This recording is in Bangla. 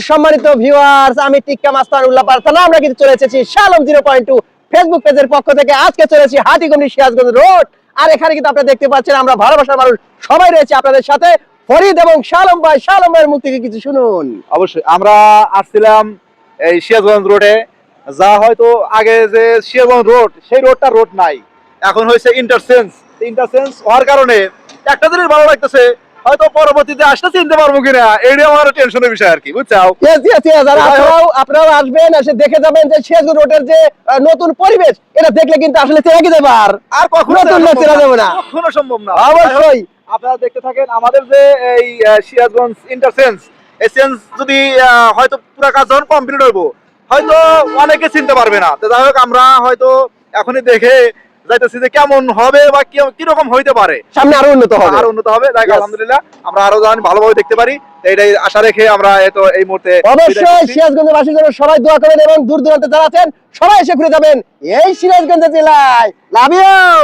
সম্মানিত ভিউয়ার্স, আমি টিক্কা মাস্টার উল্লাহ পারতানা। আমরা কিন্তু চলে এসেছি শালম 0.2 ফেসবুক পেজের পক্ষ থেকে। আজকে চলে এসেছি হাটিগঞ্জ সিরাজগঞ্জ রোড। আর এখানে কিন্তু আপনারা দেখতে পাচ্ছেন আমরা ভালোবাসার মানুষ সবাই রয়েছে আপনাদের সাথে। ফরিদ এবং শালম ভাইয়ের মুখ থেকে কিছু শুনুন। অবশ্যই আমরা আসছিলাম এই সিরাজগঞ্জ রোডে, যা হয়তো আগে যে সিরাজগঞ্জ রোড সেই রোডটা রোড নাই, এখন হয়েছে ইন্টারচেঞ্জ হওয়ার কারণে একটা জিনিস ভালো লাগতেছে, হয়তো পরবর্তীতে আসতে চিনতে পারবো কিনা, এইটা আমার টেনশনের বিষয় আর কি, বুঝছাও। আর আপনারাও আসবেন, এসে দেখে যাবেন যে সিরাজগঞ্জ রোডের যে নতুন পরিবেশ, এটা দেখলে কিন্তু আসলে চেনা যাবে আর কখনো চেনা যাবে না, কখনো সম্ভব না। অবশ্যই আপনারা দেখতে থাকেন আমাদের যে এই সিরাজগঞ্জ ইন্টারচেঞ্জ, এই চেঞ্জ যদি হয়তো পুরো কাজ যখন কমপ্লিট হইব, হয়তো অনেকে চিনতে পারবে না। তো যাই হোক, আমরা হয়তো এখনই দেখে যাইতেছি যে কেমন হবে বা কিরকম হইতে পারে, সামনে আরো উন্নত হবে। যাই হোক, আলহামদুলিল্লাহ আমরা আরো জানি ভালোভাবে দেখতে পারি, এটাই আশা রেখে আমরা এই মুহূর্তে অবশ্যই সিরাজগঞ্জবাসীর জন্য সবাই দোয়া করেন এবং দূর দূরান্তে যারা আছেন সবাই এসে ঘুরে যাবেন এই সিরাজগঞ্জ জেলায়। Love you.